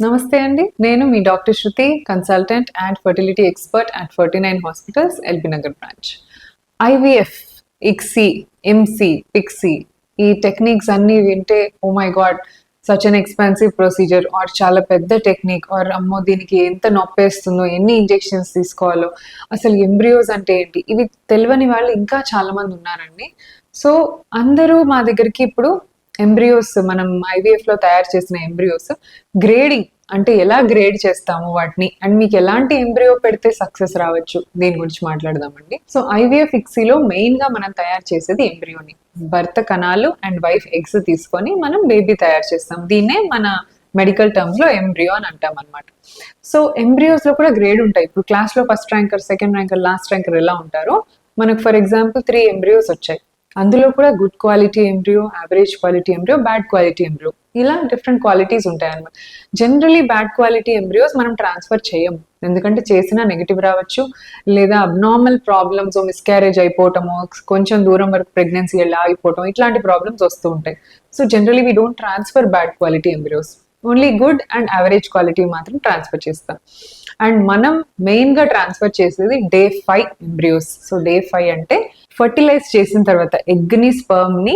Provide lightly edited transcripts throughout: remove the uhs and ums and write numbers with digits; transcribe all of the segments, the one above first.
నమస్తే అండి. నేను మీ doctor Shruti, consultant and fertility expert at 49 hospitals, LB Nagar branch. IVF, ICSI, ఎంసీ, పిక్సీ ఈ టెక్నిక్స్ అన్నీ వింటే oh my God, such an expensive procedure are చాలా పెద్ద టెక్నిక్ ఆర్ అమ్మో దీనికి ఎంత నొప్పేస్తుందో, ఎన్ని ఇంజెక్షన్స్ తీసుకోవాలో, అసలు ఎంబ్రియోస్ అంటే ఏంటి, ఇవి తెలియని వాళ్ళు ఇంకా చాలా మంది ఉన్నారండి. సో అందరూ మా దగ్గరికి ఇప్పుడు ఎంబ్రియోస్, మనం ఐవీఎఫ్ లో తయారు చేసిన ఎంబ్రియోస్ గ్రేడింగ్ అంటే ఎలా గ్రేడ్ చేస్తాము వాటిని, అండ్ మీకు ఎలాంటి ఎంబ్రియో పెడితే సక్సెస్ రావచ్చు, దీని గురించి మాట్లాడదామండి. సో ఐవీఎఫ్ ఇక్సీలో మెయిన్ గా మనం తయారు చేసేది ఎంబ్రియోని, భర్త కణాలు అండ్ వైఫ్ ఎగ్స్ తీసుకొని మనం బేబీ తయారు చేస్తాం. దీన్నే మన మెడికల్ టర్మ్స్ లో ఎంబ్రియో అని అంటాం అనమాట. సో ఎంబ్రియోస్ లో కూడా గ్రేడ్ ఉంటాయి. ఇప్పుడు క్లాస్ లో first ranker, second ranker, last ranker ఎలా ఉంటారో, మనకు ఫర్ ఎగ్జాంపుల్ 3 ఎంబ్రియోస్ వచ్చాయి. అందులో కూడా good quality embryo, average quality embryo, bad quality embryo, ఇలా డిఫరెంట్ క్వాలిటీస్ ఉంటాయి అన్నమాట. జనరలీ బ్యాడ్ క్వాలిటీ ఎంబ్రియోస్ మనం ట్రాన్స్ఫర్ చేయము, ఎందుకంటే చేసినా నెగిటివ్ రావచ్చు, లేదా అబ్నార్మల్ ప్రాబ్లమ్స్, మిస్క్యారేజ్ అయిపోవటము, కొంచెం దూరం వరకు ప్రెగ్నెన్సీ ఆగిపోవటం, ఇట్లాంటి ప్రాబ్లమ్స్ వస్తూ ఉంటాయి. So generally we don't transfer bad quality embryos, only good and average quality మాత్రం ట్రాన్స్ఫర్ చేస్తాం. అండ్ మనం మెయిన్ గా ట్రాన్స్ఫర్ చేసేది డే 5 ఎంబ్రియోస్. సో డే 5 అంటే ఫర్టిలైజ్ చేసిన తర్వాత ఎగ్ ని, స్పర్మ్ ని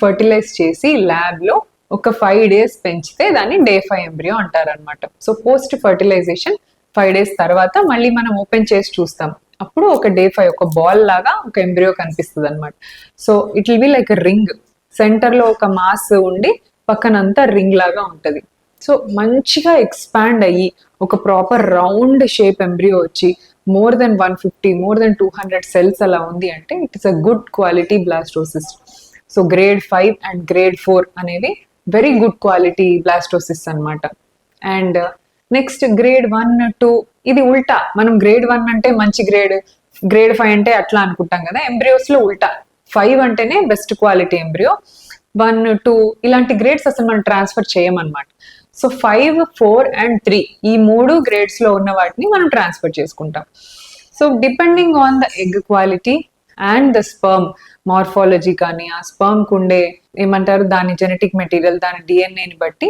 ఫర్టిలైజ్ చేసి ల్యాబ్ లో ఒక 5 days పెంచితే దాన్ని డే 5 ఎంబ్రియో అంటారు అనమాట. సో పోస్ట్ ఫర్టిలైజేషన్ 5 days తర్వాత మళ్ళీ మనం ఓపెన్ చేసి చూస్తాం, అప్పుడు ఒక డే 5 ఒక బాల్ లాగా ఒక ఎంబ్రియో కనిపిస్తుంది అనమాట. So it will be like ring, centre లో ఒక మాస్ ఉండి పక్కనంతా రింగ్ లాగా ఉంటది. సో మంచిగా ఎక్స్పాండ్ అయ్యి ఒక ప్రాపర్ రౌండ్ షేప్ ఎంబ్రియో వచ్చి more than 150, more than 200 cells అలా ఉంది అంటే it is a good quality blastocyst. So grade 5 and grade 4 అనేవి వెరీ గుడ్ క్వాలిటీ బ్లాస్టోసిస్ అనమాట. అండ్ నెక్స్ట్ గ్రేడ్ 1, 2 ఇది ఉల్టా. మనం గ్రేడ్ 1 అంటే మంచి గ్రేడ్, గ్రేడ్ 5 అంటే అట్లా అనుకుంటాం కదా. ఎంబ్రియోస్ లో ఉల్టా, 5 అంటేనే బెస్ట్ క్వాలిటీ ఎంబ్రియో, 1, 2 ఇలాంటి గ్రేడ్స్ అసలు మనం ట్రాన్స్ఫర్ చేయమన్నమాట. సో 5, 4 అండ్ 3 ఈ 3 గ్రేడ్స్ లో ఉన్న వాటిని మనం ట్రాన్స్ఫర్ చేసుకుంటాం. So depending on the egg quality and the sperm morphology, కానీ ఆ స్పర్మ్ కు ఉండే ఏమంటారు దాని జెనెటిక్ మెటీరియల్, దాని డిఎన్ఏని బట్టి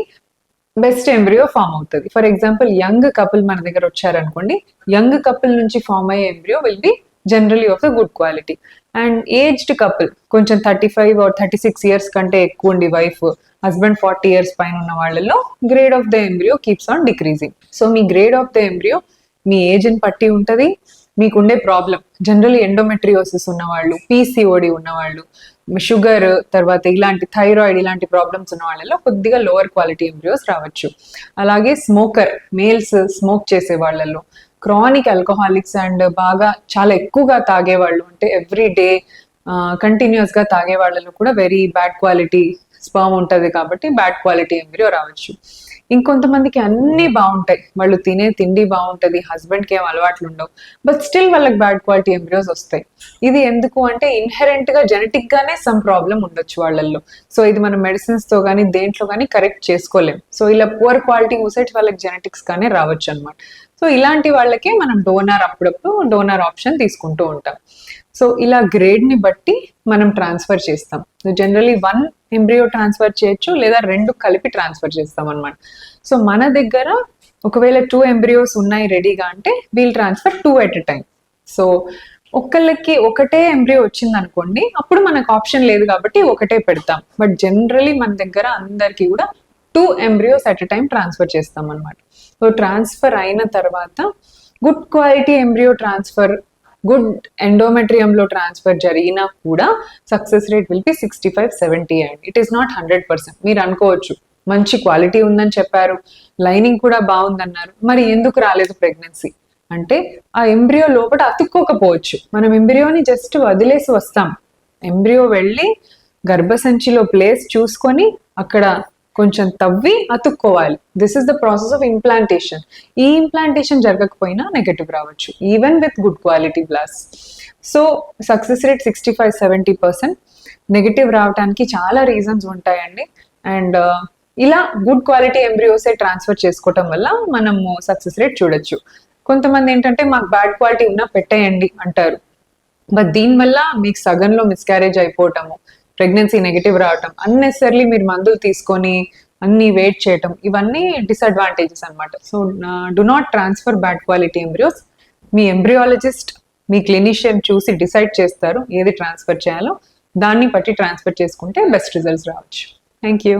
బెస్ట్ ఎంబ్రియో ఫామ్ అవుతుంది. ఫర్ ఎగ్జాంపుల్ యంగ్ కపుల్ మన దగ్గర వచ్చారనుకోండి, యంగ్ కపుల్ నుంచి ఫామ్ అయ్యే embryo will be generally of the good quality. And aged couple కొంచెం 35 or 36 years కంటే ఎక్కువ ఉండి వైఫ్, హస్బెండ్ 40 years పైన ఉన్న వాళ్ళలో grade of the embryo keeps on decreasing. So me grade of the embryo me age ని పట్టి ఉంటది, మీకుండే ప్రాబ్లం. జనరల్లీ ఎండోమెట్రియోసిస్ ఉన్నవాళ్ళు, పీసీఓడి ఉన్నవాళ్ళు, షుగర్, తర్వాత ఇలాంటి థైరాయిడ్ ఇలాంటి ప్రాబ్లమ్స్ ఉన్న వాళ్ళలో కొద్దిగా లోవర్ క్వాలిటీ ఎంబ్రియోస్ రావచ్చు. అలాగే స్మోకర్, మేల్స్ స్మోక్ చేసే వాళ్ళలో, క్రానిక్ ఆల్కహాలిక్స్ అండ్ బాగా చాలా ఎక్కువగా తాగే వాళ్ళు, అంటే ఎవ్రీ డే కంటిన్యూస్ గా తాగే వాళ్ళలో కూడా వెరీ బ్యాడ్ క్వాలిటీ స్పర్మ్ ఉంటది కాబట్టి బ్యాడ్ క్వాలిటీ ఎంబ్రియో రావచ్చు. ఇంకొంతమందికి అన్ని బాగుంటాయి, వాళ్ళు తినే తిండి బాగుంటది, హస్బెండ్ కి ఏం అలవాట్లు ఉండవు, బట్ స్టిల్ వాళ్ళకి బ్యాడ్ క్వాలిటీ ఎంబ్రియోస్ వస్తాయి. ఇది ఎందుకు అంటే ఇన్హెరెంట్ గా జెనెటిక్ గానే సమ్ ప్రాబ్లం ఉండొచ్చు వాళ్ళల్లో. సో ఇది మనం మెడిసిన్స్ తో కానీ దేంట్లో కానీ కరెక్ట్ చేసుకోలేం. సో ఇలా పువర్ క్వాలిటీ ఊసైట్ వాళ్ళకి జెనెటిక్స్ గానే రావచ్చు అనమాట. సో ఇలాంటి వాళ్ళకే మనం డోనార్, అప్పుడప్పుడు డోనార్ ఆప్షన్ తీసుకుంటూ ఉంటాం. సో ఇలా గ్రేడ్ ని బట్టి మనం ట్రాన్స్ఫర్ చేస్తాం. జనరలీ 1 ఎంబ్రియో ట్రాన్స్ఫర్ చేయొచ్చు, లేదా 2 కలిపి ట్రాన్స్ఫర్ చేస్తాం అనమాట. సో మన దగ్గర ఒకవేళ 2 ఎంబ్రియోస్ ఉన్నాయి రెడీగా అంటే we'll transfer 2 at a time. So ఒక్కళ్ళకి ఒకటే ఎంబ్రియో వచ్చింది అనుకోండి, అప్పుడు మనకు ఆప్షన్ లేదు కాబట్టి ఒకటే పెడతాం. బట్ జనరలీ మన దగ్గర అందరికి కూడా 2 embryos at a time transfer చేస్తాం అనమాట. సో ట్రాన్స్ఫర్ అయిన తర్వాత good quality embryo transfer, good ఎండోమెట్రియంలో ట్రాన్స్ఫర్ జరిగినా కూడా success rate will be 65-70 and it is not 100%. మీరు అనుకోవచ్చు మంచి క్వాలిటీ ఉందని చెప్పారు, లైనింగ్ కూడా బాగుందన్నారు, మరి ఎందుకు రాలేదు ప్రెగ్నెన్సీ అంటే ఆ ఎంబ్రియో లోపల అతుక్కోకపోవచ్చు. మనం ఎంబ్రియోని జస్ట్ వదిలేసి వస్తాం, ఎంబ్రియో వెళ్ళి గర్భసంచిలో ప్లేస్ చూసుకొని అక్కడ కొంచెం తవ్వి అతుక్కోవాలి. This is the process of implantation. ఈ ఇంప్లాంటేషన్ జరగకపోయినా నెగటివ్ రావచ్చు, even with good quality blast. So success rate 65-70%. Negative రావడానికి చాలా రీజన్స్ ఉంటాయండి. అండ్ ఇలా గుడ్ క్వాలిటీ ఎంబ్రియోసే ట్రాన్స్ఫర్ చేసుకోవటం వల్ల మనము సక్సెస్ రేట్ చూడొచ్చు. కొంతమంది ఏంటంటే మాకు బ్యాడ్ క్వాలిటీ ఉన్నా పెట్టేయండి అంటారు, బట్ దీనివల్ల మీకు సగంలో మిస్క్యారేజ్ అయిపోవటము, ప్రెగ్నెన్సీ నెగిటివ్ రావటం, అన్నెసర్లీ మీరు మందులు తీసుకొని అన్ని వెయిట్ చేయటం, ఇవన్నీ డిసడ్వాంటేజెస్ అనమాట. So do not transfer bad quality embryos. Me embryologist, me clinician చూసి డిసైడ్ చేస్తారు ఏది ట్రాన్స్ఫర్ చేయాలో, దాన్ని బట్టి ట్రాన్స్ఫర్ చేసుకుంటే బెస్ట్ రిజల్ట్స్ రావచ్చు. Thank you.